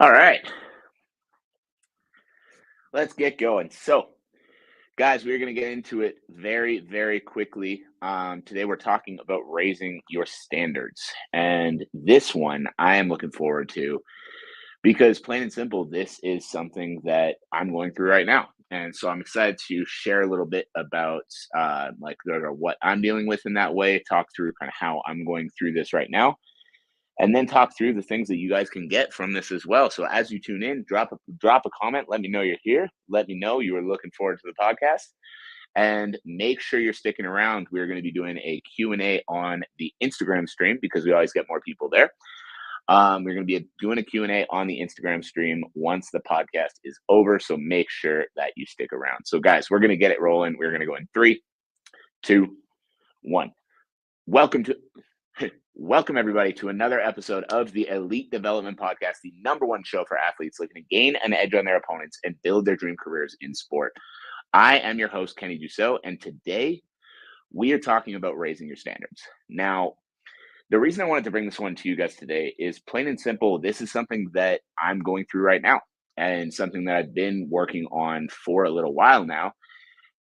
All right, let's get going. So, guys, we're going to get into it very, very quickly. Today, we're talking about raising your standards. And this one I am looking forward to because, plain and simple, this is something that I'm going through right now. And so I'm excited to share a little bit about what I'm dealing with in that way, talk through kind of how I'm going through this right now, and then talk through the things that you guys can get from this as well. So as you tune in, drop a comment, let me know you're here, let me know you are looking forward to the podcast, and make sure you're sticking around. We're going to be doing a Q&A on the Instagram stream because we always get more people there. We're going to be doing a Q&A on the Instagram stream once the podcast is over, so make sure that you stick around. So guys, we're going to get it rolling. We're going to go in 3, 2, 1. Welcome to Welcome, everybody, to another episode of the Elite Development Podcast, the number one show for athletes looking to gain an edge on their opponents and build their dream careers in sport. I am your host, Kenny Dussault, and today we are talking about raising your standards. Now, the reason I wanted to bring this one to you guys today is plain and simple. This is something that I'm going through right now and something that I've been working on for a little while now.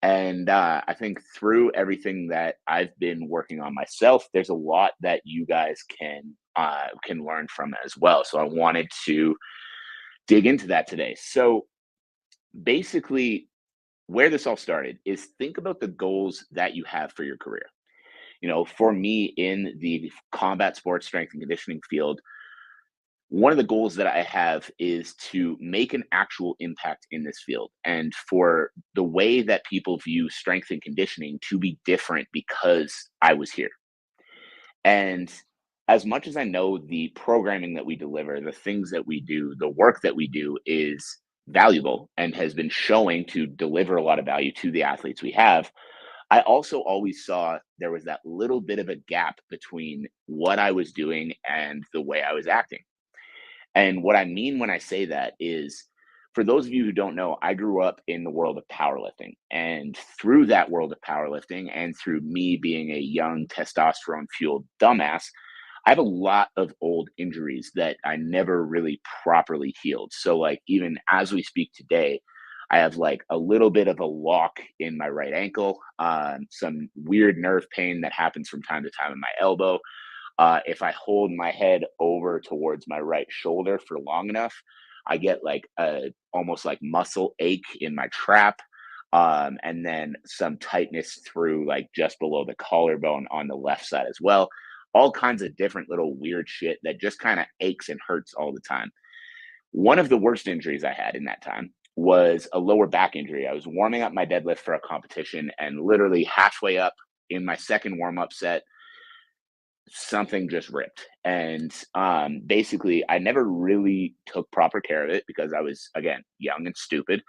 And I think through everything that I've been working on myself, there's a lot that you guys can learn from as well. So I wanted to dig into that today. So basically, where this all started is think about the goals that you have for your career. For me in the combat sports strength and conditioning field, one of the goals that I have is to make an actual impact in this field and for the way that people view strength and conditioning to be different because I was here. And as much as I know the programming that we deliver, the things that we do, the work that we do is valuable and has been showing to deliver a lot of value to the athletes we have, I also always saw there was that little bit of a gap between what I was doing and the way I was acting. And what I mean when I say that is, for those of you who don't know, I grew up in the world of powerlifting. And through that world of powerlifting and through me being a young testosterone fueled dumbass, I have a lot of old injuries that I never really properly healed. So, like, even as we speak today, I have like a little bit of a lock in my right ankle, some weird nerve pain that happens from time to time in my elbow. If I hold my head over towards my right shoulder for long enough, I get like a almost like muscle ache in my trap. And then some tightness through like just below the collarbone on the left side as well. All kinds of different little weird shit that just kind of aches and hurts all the time. One of the worst injuries I had in that time was a lower back injury. I was warming up my deadlift for a competition, and literally halfway up in my second warm up set, something just ripped. And basically, I never really took proper care of it because I was, again, young and stupid.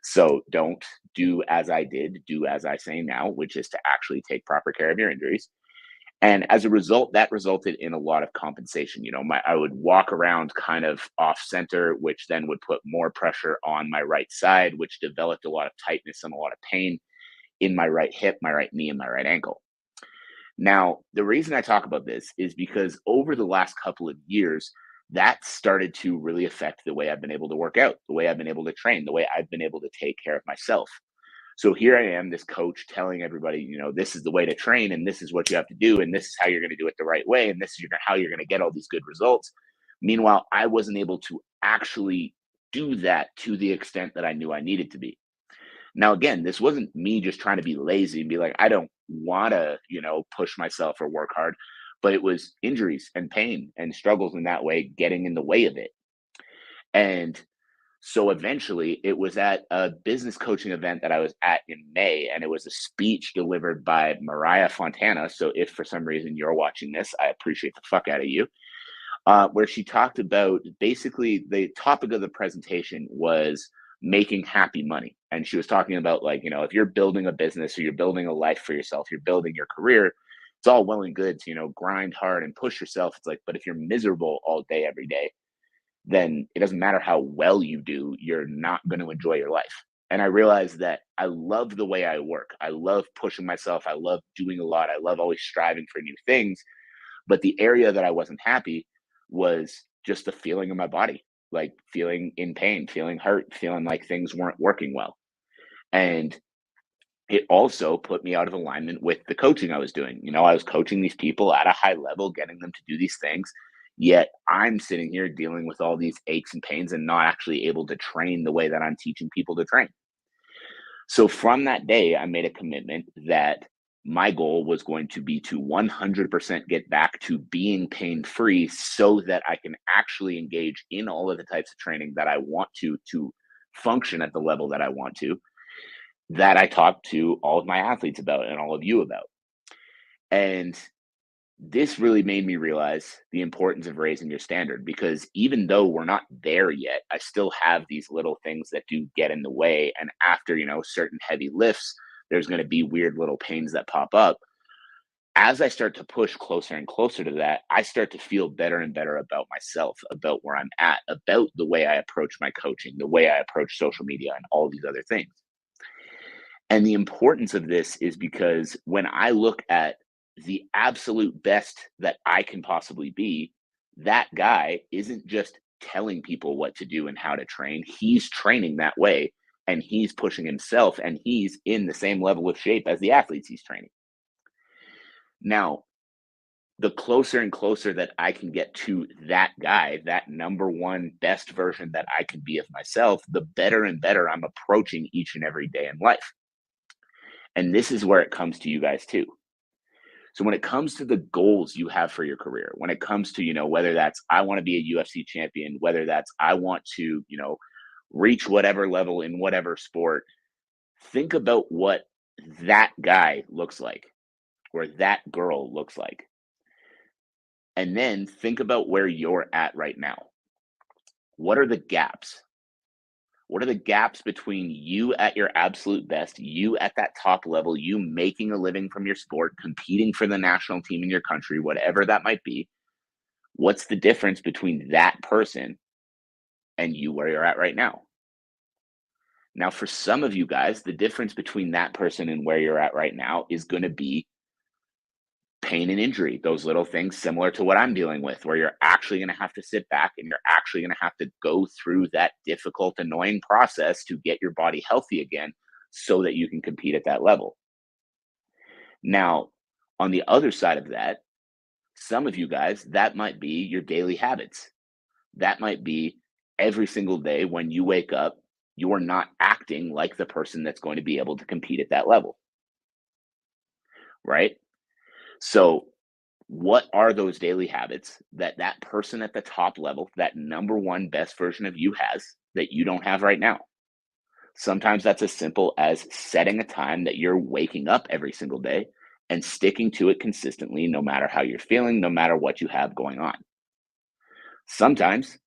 So don't do as I did, do as I say now, which is to actually take proper care of your injuries. And as a result, that resulted in a lot of compensation. I would walk around kind of off center, which then would put more pressure on my right side, which developed a lot of tightness and a lot of pain in my right hip, my right knee, and my right ankle. Now, the reason I talk about this is because over the last couple of years, that started to really affect the way I've been able to work out, the way I've been able to train, the way I've been able to take care of myself. So here I am, this coach telling everybody, this is the way to train and this is what you have to do and this is how you're going to do it the right way and this is how you're going to get all these good results. Meanwhile, I wasn't able to actually do that to the extent that I knew I needed to be. Now, again, this wasn't me just trying to be lazy and be like, I don't want to, push myself or work hard, but it was injuries and pain and struggles in that way getting in the way of it. And so eventually it was at a business coaching event that I was at in May, and it was a speech delivered by Mariah Fontana. So if for some reason you're watching this, I appreciate the fuck out of you. Where she talked about basically the topic of the presentation was making happy money. And she was talking about, like, if you're building a business or you're building a life for yourself, you're building your career, it's all well and good to, grind hard and push yourself. It's like, but if you're miserable all day, every day, then it doesn't matter how well you do, you're not going to enjoy your life. And I realized that I love the way I work. I love pushing myself. I love doing a lot. I love always striving for new things. But the area that I wasn't happy was just the feeling of my body. like feeling in pain, feeling hurt, feeling like things weren't working well. And it also put me out of alignment with the coaching I was doing. I was coaching these people at a high level, getting them to do these things. Yet I'm sitting here dealing with all these aches and pains and not actually able to train the way that I'm teaching people to train. So from that day, I made a commitment that my goal was going to be to 100% get back to being pain free so that I can actually engage in all of the types of training that I want to function at the level that I want to, that I talk to all of my athletes about and all of you about. And this really made me realize the importance of raising your standard, because even though we're not there yet, I still have these little things that do get in the way. And after, certain heavy lifts, there's going to be weird little pains that pop up. As I start to push closer and closer to that, I start to feel better and better about myself, about where I'm at, about the way I approach my coaching, the way I approach social media, and all these other things. And the importance of this is because when I look at the absolute best that I can possibly be, that guy isn't just telling people what to do and how to train. He's training that way, and he's pushing himself, and he's in the same level of shape as the athletes he's training. Now, the closer and closer that I can get to that guy, that number one best version that I can be of myself, the better and better I'm approaching each and every day in life. And this is where it comes to you guys too. So when it comes to the goals you have for your career, when it comes to, whether that's I want to be a UFC champion, whether that's I want to, reach whatever level in whatever sport, think about what that guy looks like or that girl looks like. And then think about where you're at right now. What are the gaps? What are the gaps between you at your absolute best, you at that top level, you making a living from your sport, competing for the national team in your country, whatever that might be? What's the difference between that person and you where you're at right now? Now, for some of you guys, the difference between that person and where you're at right now is going to be pain and injury, those little things similar to what I'm dealing with, where you're actually going to have to sit back and you're actually going to have to go through that difficult, annoying process to get your body healthy again so that you can compete at that level. Now, on the other side of that, some of you guys, that might be your daily habits. That might be every single day when you wake up, you are not acting like the person that's going to be able to compete at that level. Right? So, what are those daily habits that that person at the top level, that number one best version of you has that you don't have right now? Sometimes that's as simple as setting a time that you're waking up every single day and sticking to it consistently, no matter how you're feeling, no matter what you have going on. Sometimes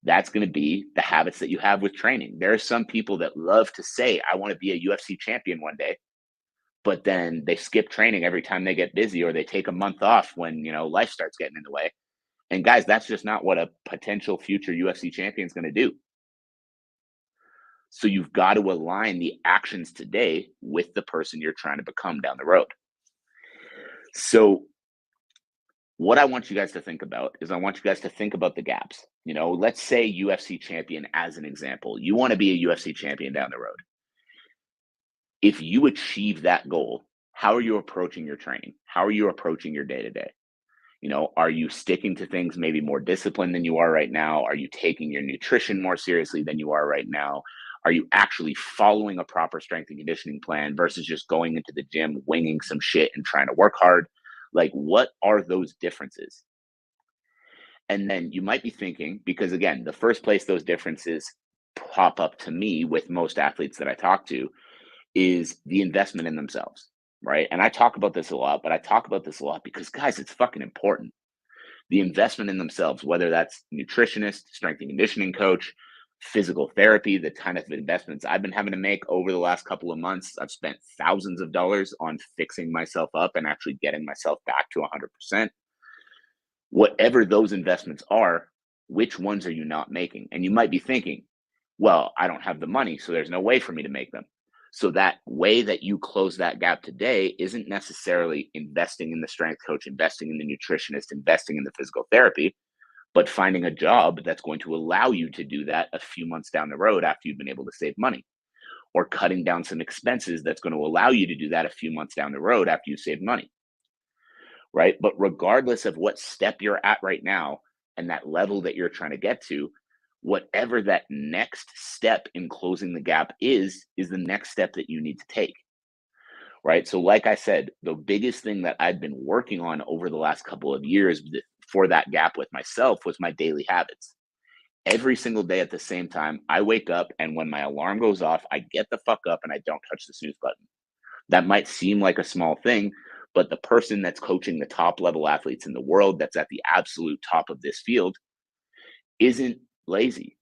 that's going to be the habits that you have with training. There are some people that love to say, I want to be a UFC champion one day, but then they skip training every time they get busy, or they take a month off when, life starts getting in the way. And guys, that's just not what a potential future UFC champion is going to do. So you've got to align the actions today with the person you're trying to become down the road. So what I want you guys to think about is I want you guys to think about the gaps. Let's say UFC champion as an example. You want to be a UFC champion down the road. If you achieve that goal, how are you approaching your training? How are you approaching your day to day? Are you sticking to things maybe more disciplined than you are right now? Are you taking your nutrition more seriously than you are right now? Are you actually following a proper strength and conditioning plan versus just going into the gym, winging some shit and trying to work hard? Like, what are those differences? And then you might be thinking, because again, the first place those differences pop up to me with most athletes that I talk to is the investment in themselves, right? And I talk about this a lot, but I talk about this a lot because, guys, it's fucking important. The investment in themselves, whether that's nutritionist, strength and conditioning coach, physical therapy, the kind of investments I've been having to make over the last couple of months. I've spent thousands of dollars on fixing myself up and actually getting myself back to 100%. Whatever those investments are, which ones are you not making? And you might be thinking, well, I don't have the money, so there's no way for me to make them. So that way that you close that gap today isn't necessarily investing in the strength coach, investing in the nutritionist, investing in the physical therapy, but finding a job that's going to allow you to do that a few months down the road after you've been able to save money, or cutting down some expenses that's going to allow you to do that a few months down the road after you save money, right? But regardless of what step you're at right now and that level that you're trying to get to, whatever that next step in closing the gap is the next step that you need to take, right? So, like I said, the biggest thing that I've been working on over the last couple of years for that gap with myself was my daily habits. Every single day at the same time, I wake up, and when my alarm goes off, I get the fuck up and I don't touch the snooze button. That might seem like a small thing, but the person that's coaching the top level athletes in the world, that's at the absolute top of this field, isn't lazy.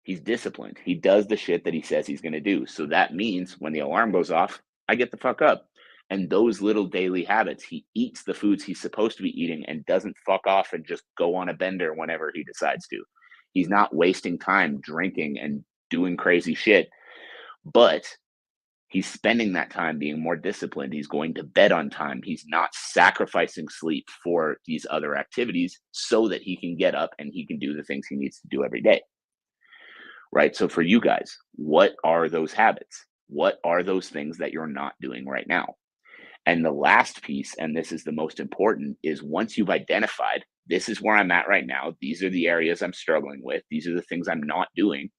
He's disciplined. He does the shit that he says he's going to do. So that means when the alarm goes off, I get the fuck up. And those little daily habits, he eats the foods he's supposed to be eating and doesn't fuck off and just go on a bender whenever he decides to. He's not wasting time drinking and doing crazy shit, but he's spending that time being more disciplined. He's going to bed on time. He's not sacrificing sleep for these other activities so that he can get up and he can do the things he needs to do every day. Right. So, for you guys, what are those habits? What are those things that you're not doing right now? And the last piece, and this is the most important, is once you've identified this is where I'm at right now, these are the areas I'm struggling with, these are the things I'm not doing,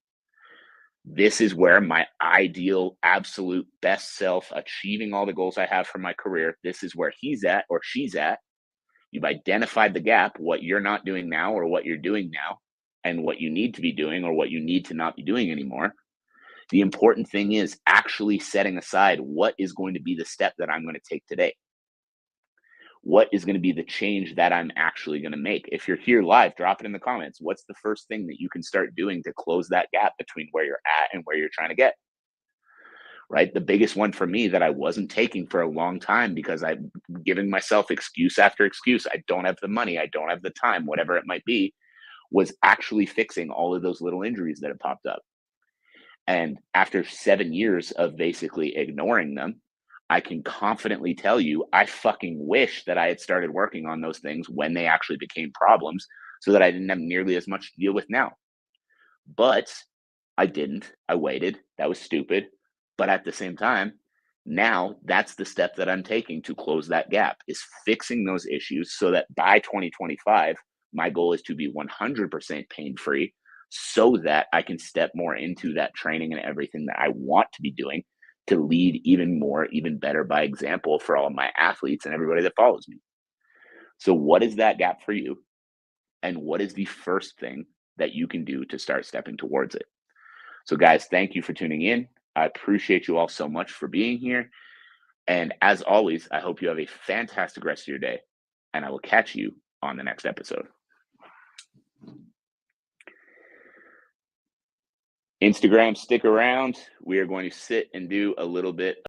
this is where my ideal, absolute best self, achieving all the goals I have for my career, this is where he's at or she's at. You've identified the gap, what you're not doing now or what you're doing now, and what you need to be doing or what you need to not be doing anymore. The important thing is actually setting aside what is going to be the step that I'm going to take today. What is going to be the change that I'm actually going to make? If you're here live, drop it in the comments. What's the first thing that you can start doing to close that gap between where you're at and where you're trying to get? Right? The biggest one for me that I wasn't taking for a long time because I'm giving myself excuse after excuse. I don't have the money. I don't have the time, whatever it might be, was actually fixing all of those little injuries that have popped up. And after 7 years of basically ignoring them, I can confidently tell you, I fucking wish that I had started working on those things when they actually became problems so that I didn't have nearly as much to deal with now. But I didn't. I waited. That was stupid. But at the same time, now that's the step that I'm taking to close that gap is fixing those issues so that by 2025, my goal is to be 100% pain free so that I can step more into that training and everything that I want to be doing to lead even more, even better by example for all of my athletes and everybody that follows me. So, what is that gap for you? And what is the first thing that you can do to start stepping towards it? So, guys, thank you for tuning in. I appreciate you all so much for being here. And as always, I hope you have a fantastic rest of your day. And I will catch you on the next episode. Instagram, stick around. We are going to sit and do a little bit